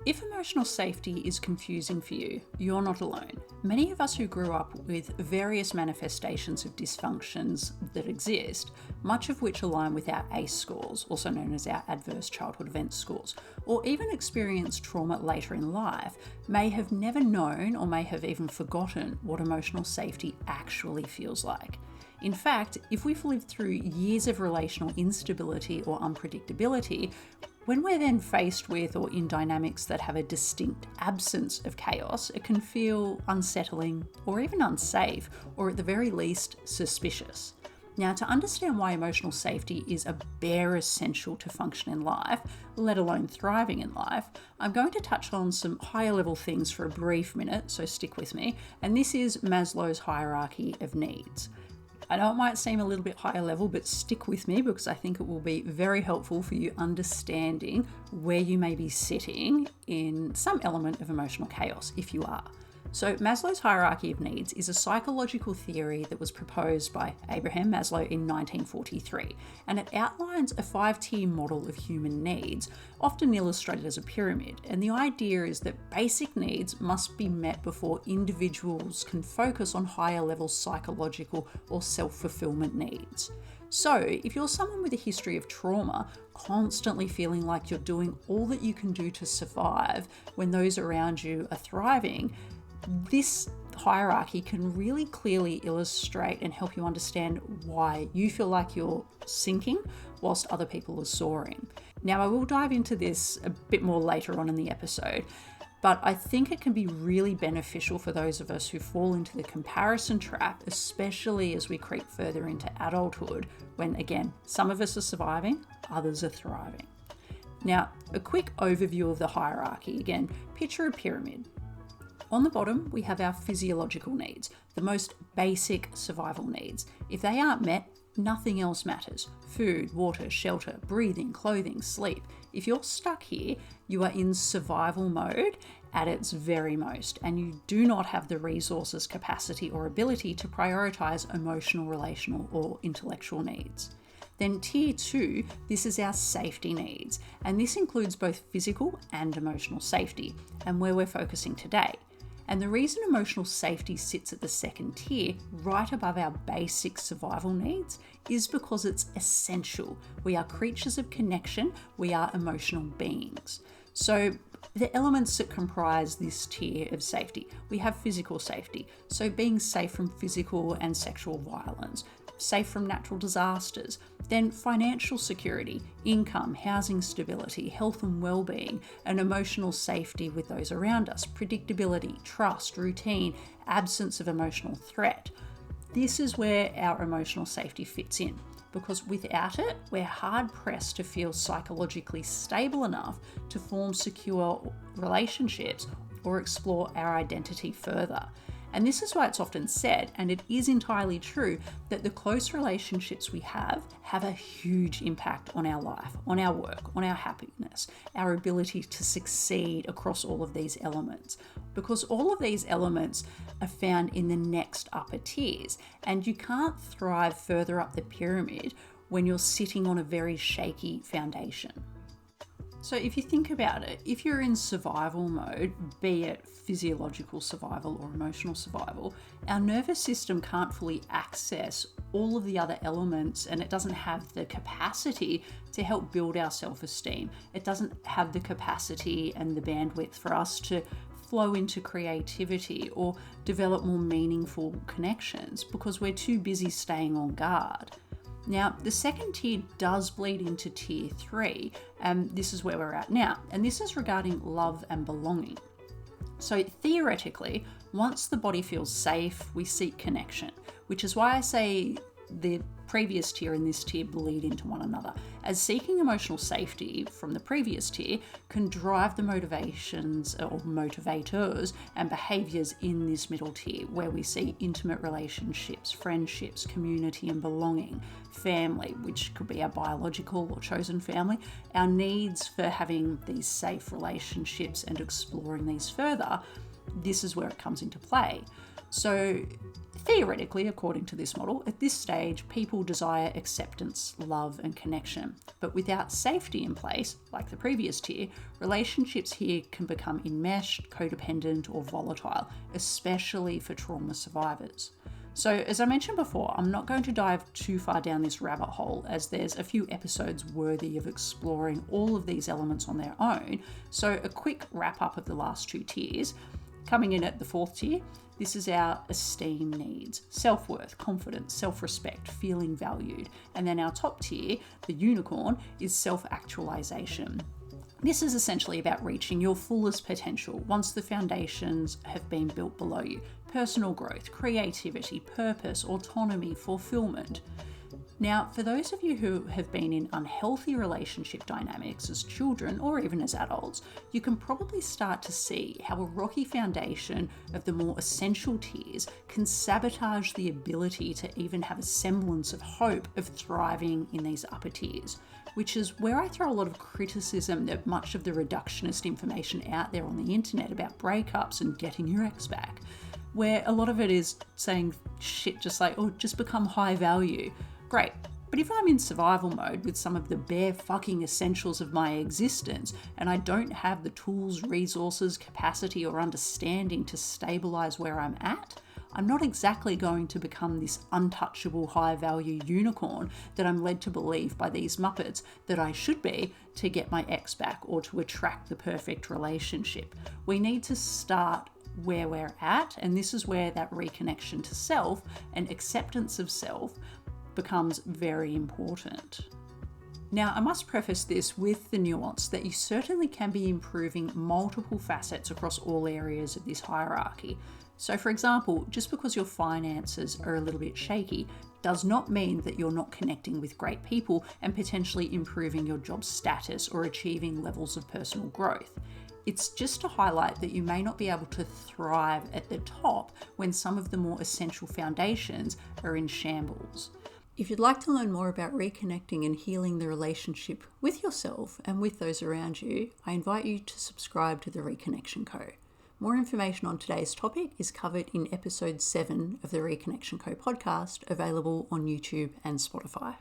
If emotional safety is confusing for you, you're not alone. Many of us who grew up with various manifestations of dysfunctions that exist, much of which align with our ACE scores, also known as our adverse childhood event scores, or even experienced trauma later in life, may have never known or may have even forgotten what emotional safety actually feels like. In fact, if we've lived through years of relational instability or unpredictability, when we're then faced with or in dynamics that have a distinct absence of chaos, it can feel unsettling or even unsafe, or at the very least, suspicious. Now, to understand why emotional safety is a bare essential to function in life, let alone thriving in life, I'm going to touch on some higher level things for a brief minute, so stick with me. And this is Maslow's hierarchy of needs. I know it might seem a little bit higher level, but stick with me because I think it will be very helpful for you understanding where you may be sitting in some element of emotional chaos, if you are. So Maslow's hierarchy of needs is a psychological theory that was proposed by Abraham Maslow in 1943, and it outlines a 5-tier model of human needs, often illustrated as a pyramid. And the idea is that basic needs must be met before individuals can focus on higher level psychological or self-fulfillment needs. So, if you're someone with a history of trauma, constantly feeling like you're doing all that you can do to survive when those around you are thriving, this hierarchy can really clearly illustrate and help you understand why you feel like you're sinking whilst other people are soaring. Now, I will dive into this a bit more later on in the episode, but I think it can be really beneficial for those of us who fall into the comparison trap, especially as we creep further into adulthood, when, again, some of us are surviving, others are thriving. Now, a quick overview of the hierarchy. Again, picture a pyramid. On the bottom, we have our physiological needs, the most basic survival needs. If they aren't met, nothing else matters. Food, water, shelter, breathing, clothing, sleep. If you're stuck here, you are in survival mode at its very most, and you do not have the resources, capacity, or ability to prioritize emotional, relational, or intellectual needs. Then tier 2, this is our safety needs, and this includes both physical and emotional safety, and where we're focusing today. And the reason emotional safety sits at the second tier, right above our basic survival needs, is because it's essential. We are creatures of connection, we are emotional beings. So the elements that comprise this tier of safety, we have physical safety, so being safe from physical and sexual violence, safe from natural disasters, then financial security, income, housing stability, health and well-being, and emotional safety with those around us, predictability, trust, routine, absence of emotional threat. This is where our emotional safety fits in, because without it, we're hard-pressed to feel psychologically stable enough to form secure relationships or explore our identity further. And this is why it's often said, and it is entirely true, that the close relationships we have a huge impact on our life, on our work, on our happiness, our ability to succeed across all of these elements. Because all of these elements are found in the next upper tiers, and you can't thrive further up the pyramid when you're sitting on a very shaky foundation. So if you think about it, if you're in survival mode, be it physiological survival or emotional survival, our nervous system can't fully access all of the other elements, and it doesn't have the capacity to help build our self-esteem. It doesn't have the capacity and the bandwidth for us to flow into creativity or develop more meaningful connections because we're too busy staying on guard. Now, the second tier does bleed into tier 3, and this is where we're at now, and this is regarding love and belonging. So theoretically, once the body feels safe, we seek connection, which is why I say the previous tier and this tier bleed into one another, as seeking emotional safety from the previous tier can drive the motivations or motivators and behaviors in this middle tier, where we see intimate relationships, friendships, community and belonging, family, which could be our biological or chosen family, our needs for having these safe relationships and exploring these further. This is where it comes into play. So theoretically, according to this model, at this stage, people desire acceptance, love, and connection. But without safety in place, like the previous tier, relationships here can become enmeshed, codependent, or volatile, especially for trauma survivors. So, as I mentioned before, I'm not going to dive too far down this rabbit hole, as there's a few episodes worthy of exploring all of these elements on their own. So, a quick wrap up of the last two tiers. Coming in at the fourth tier, this is our esteem needs: self-worth, confidence, self-respect, feeling valued. And then our top tier, the unicorn, is self-actualization. This is essentially about reaching your fullest potential once the foundations have been built below you. Personal growth, creativity, purpose, autonomy, fulfillment. Now, for those of you who have been in unhealthy relationship dynamics as children or even as adults, you can probably start to see how a rocky foundation of the more essential tiers can sabotage the ability to even have a semblance of hope of thriving in these upper tiers, which is where I throw a lot of criticism of much of the reductionist information out there on the internet about breakups and getting your ex back, where a lot of it is saying shit just like, oh, just become high value. Great, but if I'm in survival mode with some of the bare fucking essentials of my existence and I don't have the tools, resources, capacity, or understanding to stabilize where I'm at, I'm not exactly going to become this untouchable high value unicorn that I'm led to believe by these Muppets that I should be to get my ex back or to attract the perfect relationship. We need to start where we're at, and this is where that reconnection to self and acceptance of self becomes very important. Now, I must preface this with the nuance that you certainly can be improving multiple facets across all areas of this hierarchy. So, for example, just because your finances are a little bit shaky does not mean that you're not connecting with great people and potentially improving your job status or achieving levels of personal growth. It's just to highlight that you may not be able to thrive at the top when some of the more essential foundations are in shambles. If you'd like to learn more about reconnecting and healing the relationship with yourself and with those around you, I invite you to subscribe to the Reconnection Co. More information on today's topic is covered in episode 7 of the Reconnection Co podcast, available on YouTube and Spotify.